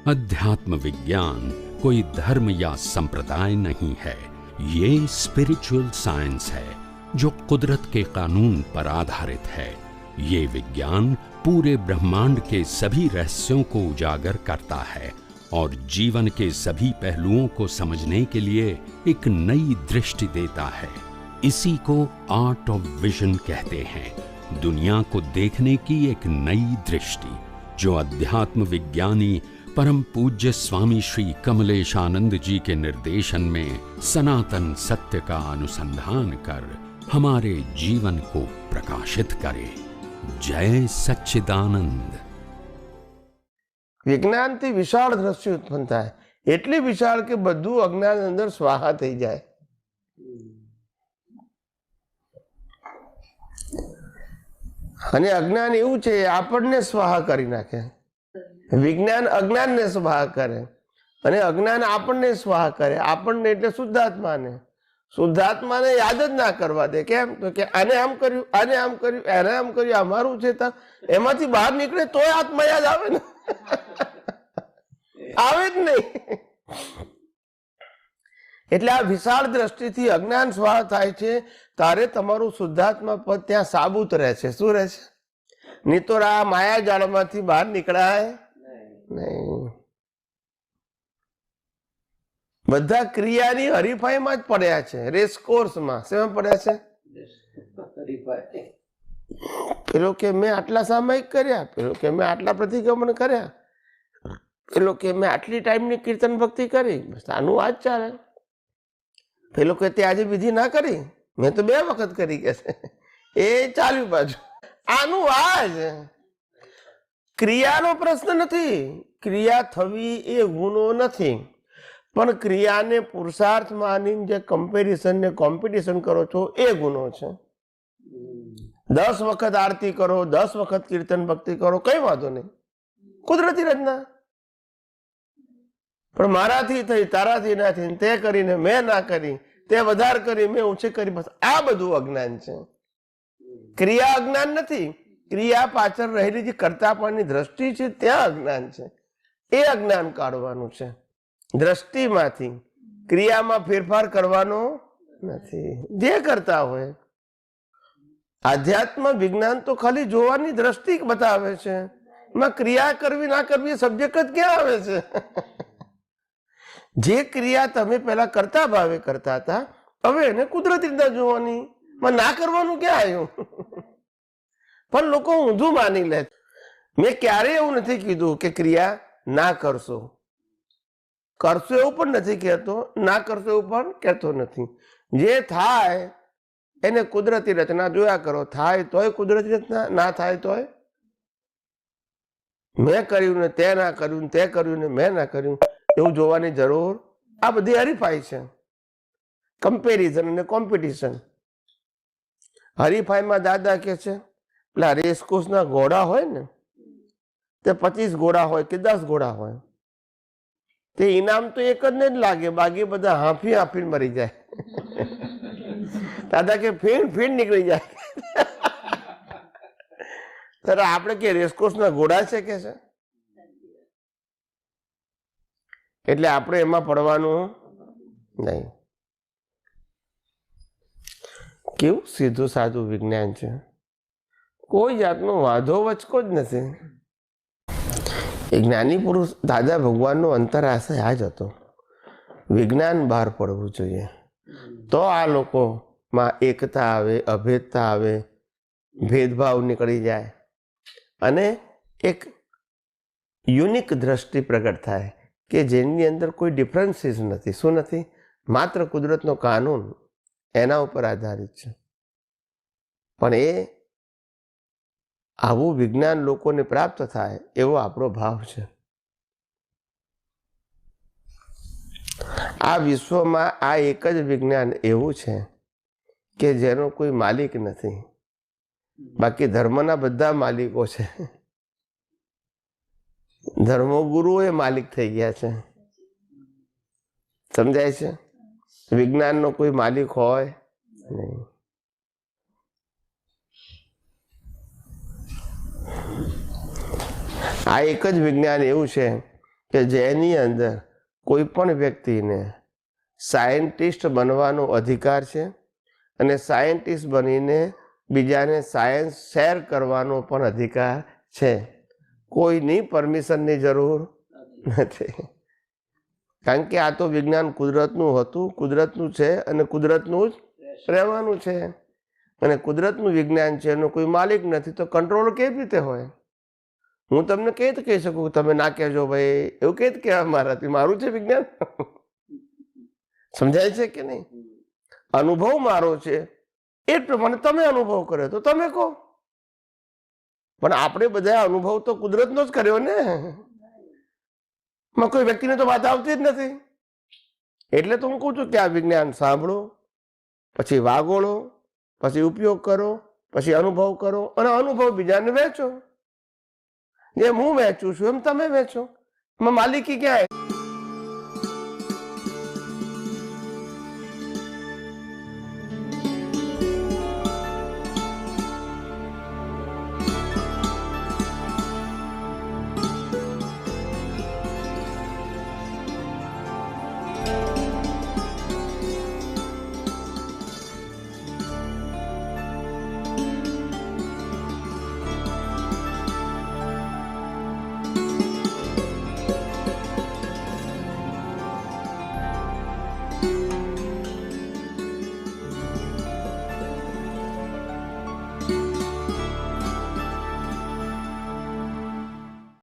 अध्यात्म विज्ञान कोई धर्म या संप्रदाय नहीं है, ये स्पिरिचुअल साइंस है जो कुदरत के कानून पर आधारित है। ये विज्ञान पूरे ब्रह्मांड के सभी रहस्यों को उजागर करता है और जीवन के सभी पहलुओं को समझने के लिए एक नई दृष्टि देता है। इसी को आर्ट ऑफ विजन कहते हैं, दुनिया को देखने की एक नई दृष्टि, जो अध्यात्म विज्ञानी परम पूज्य स्वामी श्री कमलेशानंद जी के निर्देशन में सनातन सत्य का अनुसंधान कर हमारे जीवन को प्रकाशित करे। जय सच्चिदानंद। विज्ञान थी विशाल दृष्टि उत्पन्न थाय, એટલી વિશાળ કે બધું અજ્ઞાન અંદર સ્વાહા થઈ જાય। અને અજ્ઞાન એવું છે આપણને સ્વાહા કરી નાખે। વિજ્ઞાન અજ્ઞાનને સ્વાહા કરે અને અજ્ઞાન આપણને સ્વાહા કરે। આપણને એટલે શુદ્ધાત્માને, શુદ્ધાત્માને યાદ જ ના કરવા દે। કેમ? તો કે આને આમ કર્યું, આને આમ કર્યું, એને આમ કર્યું, અમારું છે તો એમાંથી બહાર નીકળે તોય આત્મા યાદ આવે ને? આવે જ નહીં। એટલે આ વિશાળ દ્રષ્ટિથી અજ્ઞાન સ્વાહા થાય છે ત્યારે તમારું શુદ્ધાત્મા પદ ત્યાં સાબુત રહે છે। શું રહે છે? નહીં તો આ માયા જાળમાંથી બહાર નીકળાય નહીં। બધા ક્રિયાની હરીફાઈમાં જ પડ્યા છે, રેસકોર્સમાં। શેમાં પડ્યા છે? પેલો કે મેં આટલા સામાયિક કર્યા, પેલો કે મેં આટલા પ્રતિક્રમણ કર્યા, પેલો કે મેં આટલી ટાઈમની કીર્તન ભક્તિ કરી, બસ આનું આ જ ચાલે। પેલો કે તે આજે વિધિ ના કરી, મેં તો 2 વખત કરી કે છે, એ ચાલ્યું પાછું। આનું આ જ ક્રિયાનો પ્રશ્ન નથી। ક્રિયા થવી એ ગુનો નથી, પણ ક્રિયાને પુરુષાર્થ માની જે કમ્પેરિઝન ને કોમ્પિટિશન કરો છો એ ગુનો છે। 10 વખત આરતી કરો, 10 વખત કીર્તન ભક્તિ કરો, કઈ વાંધો નહીં, કુદરતી રચના। પણ મારાથી થઈ, તારાથી ના થઈ, તે કરીને મેં ના કરી, તે વધારે કરી, મેં ઓછી કરી, બસ આ બધું અજ્ઞાન છે। ક્રિયા અજ્ઞાન નથી, ક્રિયા પાછળ રહેલી જે કર્તાપણની દ્રષ્ટિ છે ત્યાં અજ્ઞાન છે। એ અજ્ઞાન કાઢવાનું છે। દ્રષ્ટિમાંથી ક્રિયામાં ફેરફાર કરવાનો નથી, જે કરતા હોય। આધ્યાત્મ વિજ્ઞાન તો ખાલી જોવાની દ્રષ્ટિ બતાવે છે, એમાં ક્રિયા કરવી ના કરવી એ સબ્જેક્ટ જ ક્યાં આવે છે? જે ક્રિયા તમે પેલા કરતા ભાવે કરતા હતા, હવે એને કુદરતી રીતે જોવાની, ના કરવાનું ક્યાં આવ્યું? પણ લોકો ઊંધું માની લે। મેં ક્યારેય એવું નથી કીધું કે ક્રિયા ના કરશો, કરશો એવું પણ નથી કહેતો, ના કરશો એવું પણ કહેતો નથી। જે થાય એને કુદરતી રચના જોયા કરો, થાય તોય કુદરતી રચના, ના થાય તોય। મેં કર્યું ને તે ના કર્યું, ને તે કર્યું ને મેં ના કર્યું એવું જોવાની જરૂર। આ બધી હરીફાઈ છે, કમ્પેરિઝન અને કોમ્પિટિશન। હરીફાઈમાં દાદા કે છે પેલા રેસકોર્સના ઘોડા હોય ને, તે 25 ઘોડા હોય કે 10 ઘોડા હોય, તે ઇનામ તો એક જ ને જ લાગે, બાકી બધા હાંફી હાંફીને મરી જાય। દાદા કે ફીણ ફીણ નીકળી જાય। ત્યારે આપણે કે રેસકોર્સના ઘોડા છે કે છે? એટલે આપણે એમાં પડવાનું નહીં। કેવું સીધું સાદું વિજ્ઞાન છે, કોઈ જાતનો વાંધો વચકો જ નથી। એ જ્ઞાની પુરુષ દાદા ભગવાનનો અંતરાશય આ જ હતો, વિજ્ઞાન બહાર પડવું જોઈએ, તો આ લોકોમાં એકતા આવે, અભેદતા આવે, ભેદભાવ નીકળી જાય અને એક યુનિક દ્રષ્ટિ પ્રગટ થાય કે જેની અંદર કોઈ ડિફરન્સીસ નથી। શું નથી? માત્ર કુદરતનો કાનૂન એના ઉપર આધારિત છે। પણ એ આવું વિજ્ઞાન લોકોને પ્રાપ્ત થાય એવો આપણો ભાવ છે। આ વિશ્વમાં આ એક જ વિજ્ઞાન એવું છે કે જેનો કોઈ માલિક નથી, બાકી ધર્મના બધા માલિકો છે। ધર્મગુરુઓ માલિક થઈ ગયા છે, સમજાય છે? વિજ્ઞાનનો કોઈ માલિક હોય નહીં। આ એક જ વિજ્ઞાન એવું છે કે જેની અંદર કોઈ પણ વ્યક્તિને સાયન્ટિસ્ટ બનવાનો અધિકાર છે અને સાયન્ટિસ્ટ બનીને બીજાને સાયન્સ શેર કરવાનો પણ અધિકાર છે. કોઈની પરમિશનની જરૂર નથી, કારણ કે આ તો વિજ્ઞાન કુદરતનું હતું, કુદરતનું છે અને કુદરતનું જ રહેવાનું છે. અને કુદરતનું વિજ્ઞાન છે, એનો કોઈ માલિક નથી, તો કંટ્રોલ કેવી રીતે હોય? હું તમને કઈ રીતે કહી શકું તમે ના કહેજો ભાઈ, એવું કઈ રીતે કહેવા મારાથી? મારું છે વિજ્ઞાન. સમજાય છે કે નહીં? અનુભવ મારો છે, એ પ્રમાણે તમે અનુભવ કર્યો તો તમે કહો. પણ આપણે બધા અનુભવ તો કુદરતનો જ કર્યો ને, કોઈ વ્યક્તિને તો વાત આવતી જ નથી. એટલે તો હું કહું છું કે આ વિજ્ઞાન સાંભળો, પછી વાગોળો, પછી ઉપયોગ કરો, પછી અનુભવ કરો અને અનુભવ બીજાને વેચો. જેમ હું વેચું છું એમ તમે વેચો. એમાં માલિકી ક્યાં?